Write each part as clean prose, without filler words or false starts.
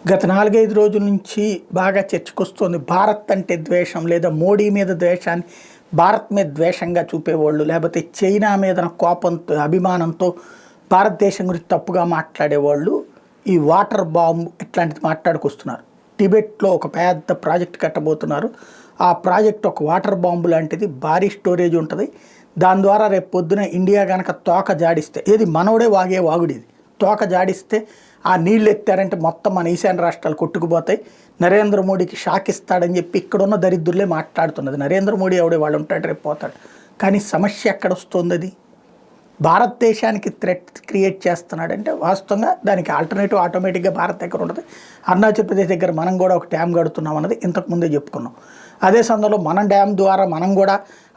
గత 4-5 రోజుల నుంచి బాగా చర్చకొస్తోంది. భారత్ అంటే ద్వేషం లేదా మోడీ మీద ద్వేషాన్ని భారత్ మీద ద్వేషంగా చూపేవాళ్ళు, లేకపోతే చైనా మీద కోపంతో అభిమానంతో భారతదేశం గురించి తప్పుగా మాట్లాడేవాళ్ళు ఈ వాటర్ బాంబ్ ఇట్లాంటిది మాట్లాడుకొస్తున్నారు. టిబెట్లో ఒక పెద్ద ప్రాజెక్ట్ కట్టబోతున్నారు. ఆ ప్రాజెక్ట్ ఒక వాటర్ బాంబు లాంటిది, భారీ స్టోరేజ్ ఉంటుంది. దాని ద్వారా రేపు పొద్దున ఇండియా కనుక తోక జాడిస్తే, ఏది మనోడే వాగే వాగుడిది, తోక జాడిస్తే ఆ నీళ్ళు ఎత్తారంటే మొత్తం మన ఈశాన్య రాష్ట్రాలు కొట్టుకుపోతాయి. నరేంద్ర మోడీకి షాక్ ఇస్తాడని చెప్పి ఇక్కడున్న దరిద్రులే మాట్లాడుతున్నది. నరేంద్ర మోడీ ఎవడే వాళ్ళు ఉంటాడు, రేపు పోతాడు. కానీ సమస్య ఎక్కడ వస్తుంది? అది భారతదేశానికి థ్రెట్ క్రియేట్ చేస్తున్నాడంటే వాస్తవంగా దానికి ఆల్టర్నేటివ్ ఆటోమేటిక్గా భారత్ దగ్గర ఉంటుంది. అరుణాచల్ ప్రదేశ్ దగ్గర మనం కూడా ఒక డ్యామ్ కడుతున్నాం అన్నది ఇంతకుముందే చెప్పుకున్నాం. అదే సందర్భంలో మనం డ్యామ్ ద్వారా మనం కూడా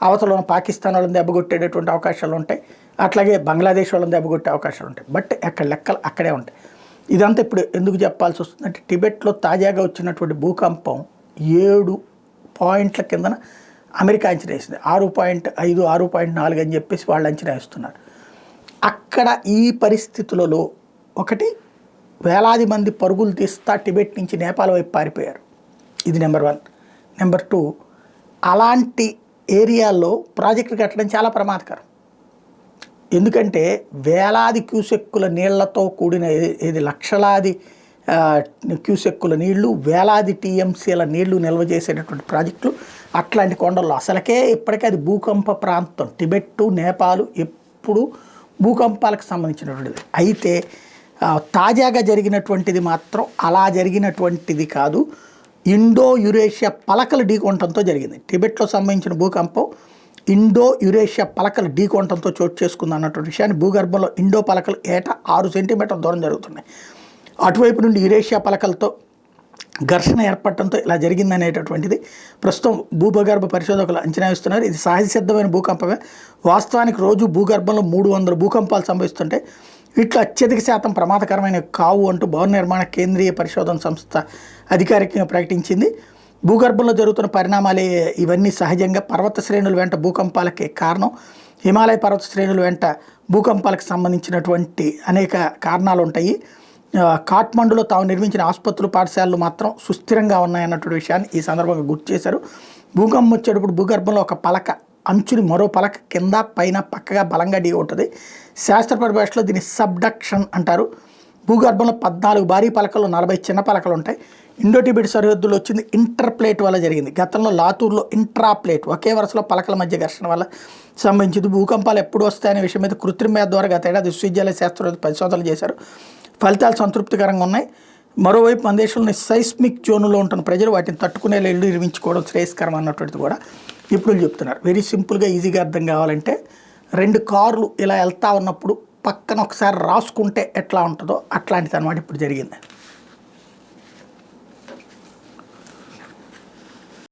అవతల పాకిస్తాన్ వాళ్ళని దెబ్బకొట్టేటటువంటి అవకాశాలు ఉంటాయి. అట్లాగే బంగ్లాదేశ్ వాళ్ళని దెబ్బకొట్టే అవకాశాలు ఉంటాయి. బట్ అక్కడ లెక్కలు అక్కడే ఉంటాయి. ఇదంతా ఇప్పుడు ఎందుకు చెప్పాల్సి వస్తుందంటే, టిబెట్లో తాజాగా వచ్చినటువంటి భూకంపం 7 పాయింట్ల కిందన అమెరికా అంచనా వేసింది. 6.5, 6.4 అని చెప్పేసి వాళ్ళు అంచనా వేస్తున్నారు. అక్కడ ఈ పరిస్థితులలో ఒకటి, వేలాది మంది పరుగులు తీస్తా టిబెట్ నుంచి నేపాల్ వైపు పారిపోయారు. ఇది నెంబర్ 1. నెంబర్ 2, అలాంటి ఏరియాల్లో ప్రాజెక్టులు కట్టడం చాలా ప్రమాదకరం. ఎందుకంటే వేలాది క్యూసెక్కుల నీళ్లతో కూడిన, ఏది లక్షలాది క్యూసెక్కుల నీళ్లు, వేలాది టీఎంసీల నీళ్లు నిల్వ చేసేటటువంటి ప్రాజెక్టులు అట్లాంటి కొండల్లో. అసలుకే ఇప్పటికే అది భూకంప ప్రాంతం. టిబెట్టు, నేపాల్ ఎప్పుడు భూకంపాలకు సంబంధించినటువంటిది. అయితే తాజాగా జరిగినటువంటిది మాత్రం అలా జరిగినటువంటిది కాదు. ఇండో యురేషియా పలకలు ఢీకొనడంతో జరిగింది. టిబెట్లో సంబంధించిన భూకంపం ఇండో యురేషియా పలకలు ఢీకొనడంతో చోటు చేసుకుంది అన్నటువంటి విషయాన్ని, భూగర్భంలో ఇండో పలకలు ఏటా 6 సెంటీమీటర్ల దూరం జరుగుతున్నాయి. అటువైపు నుండి యురేషియా పలకలతో ఘర్షణ ఏర్పడటంతో ఇలా జరిగిందనేటటువంటిది ప్రస్తుతం భూగర్భ పరిశోధకులు అంచనా వేస్తున్నారు. ఇది సహజసిద్ధమైన భూకంపమే. వాస్తవానికి రోజు భూగర్భంలో 300 భూకంపాలు సంభవిస్తుంటే వీటిలో అత్యధిక శాతం ప్రమాదకరమైన కావు అంటూ భవన నిర్మాణ కేంద్రీయ పరిశోధన సంస్థ అధికారికంగా ప్రకటించింది. భూగర్భంలో జరుగుతున్న పరిణామాలే ఇవన్నీ సహజంగా పర్వత శ్రేణుల వెంట భూకంపాలకే కారణం. హిమాలయ పర్వత శ్రేణుల వెంట భూకంపాలకు సంబంధించినటువంటి అనేక కారణాలు ఉంటాయి. కాఠ్మండులో తాము నిర్మించిన ఆసుపత్రులు, పాఠశాలలు మాత్రం సుస్థిరంగా ఉన్నాయన్నటువంటి విషయాన్ని ఈ సందర్భంగా గుర్తు చేశారు. భూకంపం వచ్చేటప్పుడు భూగర్భంలో ఒక పలక అంచుని మరో పలక కింద పైన పక్కగా బలంగా ఢీ ఉంటుంది. శాస్త్ర పరిభాషలో దీన్ని సబ్డక్షన్ అంటారు. భూగర్భంలో 14 భారీ పలకలు, 40 చిన్న పలకలు ఉంటాయి. ఇండో టిబెట్ సరిహద్దులో వచ్చింది ఇంటర్ప్లేట్ వల్ల జరిగింది. గతంలో లాతూర్లో ఇంట్రాప్లేట్, ఒకే వరుసలో పలకల మధ్య ఘర్షణ వల్ల సంబంధించింది. భూకంపాలు ఎప్పుడు వస్తాయనే విషయం మీద కృత్రిమ మేధ ద్వారా గత ఏడాది విశ్వవిద్యాలయ శాస్త్రవేత్తలు పరిశోధనలు చేశారు. ఫలితాలు సంతృప్తికరంగా ఉన్నాయి. మరోవైపు మన దేశంలోని సైస్మిక్ జోన్లో ఉంటున్న ప్రజలు వాటిని తట్టుకునే ఇల్లు నిర్మించుకోవడం శ్రేయస్కరం అన్నటువంటిది కూడా ఇప్పుడు చెప్తున్నారు. వెరీ సింపుల్గా, ఈజీగా అర్థం కావాలంటే, 2 కార్లు ఇలా వెళ్తా ఉన్నప్పుడు పక్కన ఒకసారి రాసుకుంటే ఎట్లా ఉంటుందో అట్లాంటిది అనమాట ఇప్పుడు జరిగింది.